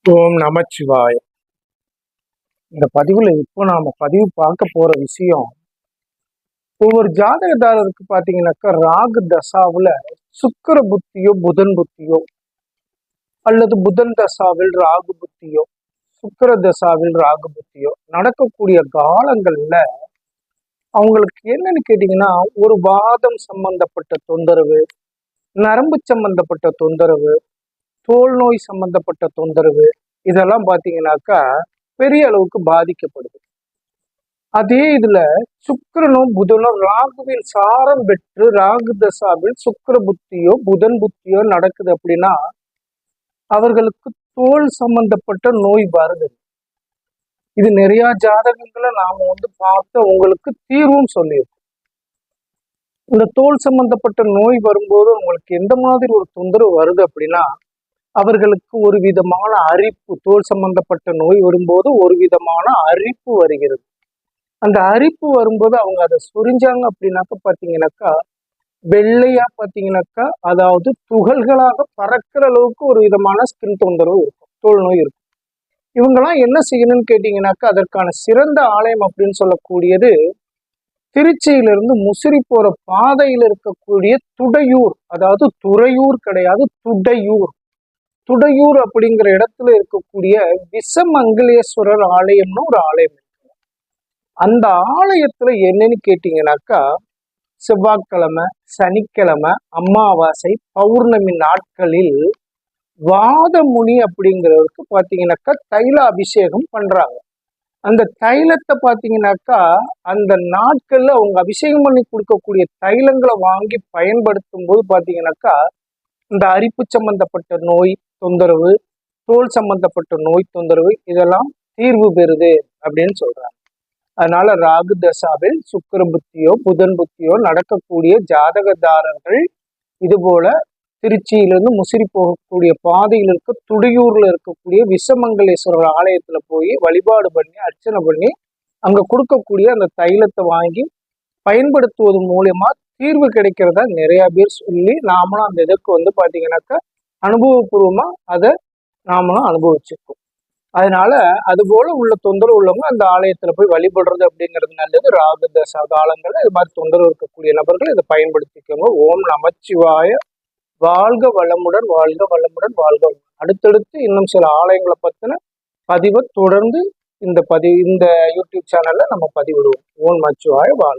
ஓம் நமச்சிவாய. இந்த பதிவுல இப்போ நாம பதிவு பார்க்க போற விஷயம், ஒவ்வொரு ஜாதகதாரருக்கு பாத்தீங்கன்னாக்கா ராகு தசாவுல சுக்கிர புத்தியோ புதன் புத்தியோ அல்லது புதன் தசாவில் ராகு புத்தியோ சுக்கிர தசாவில் ராகு புத்தியோ நடக்கக்கூடிய காலங்கள்ல அவங்களுக்கு என்னன்னு கேட்டீங்கன்னா, ஒரு வாதம் சம்பந்தப்பட்ட தொந்தரவு, நரம்பு சம்பந்தப்பட்ட தொந்தரவு, தோல் நோய் சம்பந்தப்பட்ட தொந்தரவு, இதெல்லாம் பாத்தீங்கன்னாக்கா பெரிய அளவுக்கு பாதிக்கப்படுது. அதே இதுல சுக்கிரனும் புதனும் ராகுவின் சாரம் பெற்று ராகு தசாவில் சுக்கிர புத்தியோ புதன் புத்தியோ நடக்குது அப்படின்னா அவர்களுக்கு தோல் சம்பந்தப்பட்ட நோய் வருது. இது நிறைய ஜாதகங்களை நாம பார்த்து உங்களுக்கு தீர்வும் சொல்லியிருக்கோம். இந்த தோல் சம்பந்தப்பட்ட நோய் வரும்போது உங்களுக்கு எந்த மாதிரி ஒரு தொந்தரவு வருது அப்படின்னா, அவர்களுக்கு ஒரு விதமான அரிப்பு, தோல் சம்பந்தப்பட்ட நோய் வரும்போது ஒரு விதமான அரிப்பு வருகிறது. அந்த அரிப்பு வரும்போது அவங்க அதை சொரிஞ்சாங்க அப்படின்னாக்க பாத்தீங்கன்னாக்கா வெள்ளையா பாத்தீங்கன்னாக்கா, அதாவது துகள்களாக பறக்கிற அளவுக்கு ஒரு விதமான ஸ்கின் தொந்தரவு இருக்கும், தோல் நோய் இருக்கும். இவங்கெல்லாம் என்ன செய்யணும்னு கேட்டீங்கன்னாக்கா, அதற்கான சிறந்த ஆலயம் அப்படின்னு சொல்லக்கூடியது திருச்சியிலிருந்து முசிறி போற பாதையில் இருக்கக்கூடிய துடையூர், அதாவது துறையூர் கிடையாது, துடையூர். துடையூர் அப்படிங்கிற இடத்துல இருக்கக்கூடிய விசமங்கலேஸ்வரர் ஆலயம்னு ஒரு ஆலயம். அந்த ஆலயத்துல என்னன்னு கேட்டீங்கன்னாக்கா, செவ்வாய்க்கிழமை, சனிக்கிழமை, அமாவாசை, பௌர்ணமி நாட்களில் வாதமுனி அப்படிங்கிறவருக்கு பாத்தீங்கன்னாக்கா தைல அபிஷேகம் பண்றாங்க. அந்த தைலத்தை பாத்தீங்கன்னாக்கா அந்த நாட்கள்ல அவங்க அபிஷேகம் பண்ணி கொடுக்கக்கூடிய தைலங்களை வாங்கி பயன்படுத்தும் போது பாத்தீங்கன்னாக்கா இந்த அரிப்பு சம்பந்தப்பட்ட நோய் தொந்தரவு, தோல் சம்பந்தப்பட்ட நோய் தொந்தரவு இதெல்லாம் தீர்வு பெறுது அப்படின்னு சொல்றாங்க. அதனால ராகு தசாவில் சுக்கிர புத்தியோ புதன் புத்தியோ நடக்கக்கூடிய ஜாதகதாரர்கள் இது போல திருச்சியிலிருந்து முசிறி போகக்கூடிய பாதையில் இருக்க துடியூர்ல இருக்கக்கூடிய விசமங்கலேஸ்வரர் ஆலயத்துல போய் வழிபாடு பண்ணி அர்ச்சனை பண்ணி அங்க கொடுக்கக்கூடிய அந்த தைலத்தை வாங்கி பயன்படுத்துவது மூலியமா தீர்வு கிடைக்கிறதா நிறைய பேர் சொல்லி நாமளும் அந்த இதுக்கு பாத்தீங்கன்னாக்கா அனுபவபூர்வமா அதை நாமளும் அனுபவிச்சிருக்கோம். அதனால அது போல உள்ள தொந்தரவு உள்ளவங்க அந்த ஆலயத்துல போய் வழிபடுறது அப்படிங்கிறது நல்லது. ராகு தசா காலங்கள்ல இது மாதிரி தொந்தரவு இருக்கக்கூடிய நபர்கள் இதை பயன்படுத்திக்கோங்க. ஓம் நமச்சிவாய. வாழ்க வளமுடன், வாழ்க வளமுடன், வாழ்க. அடுத்தடுத்து இன்னும் சில ஆலயங்களை பத்தின பதிவை தொடர்ந்து இந்த யூடியூப் சேனல்ல நம்ம பதிவிடுவோம். ஓம் நமச்சிவாய. வாழ்க.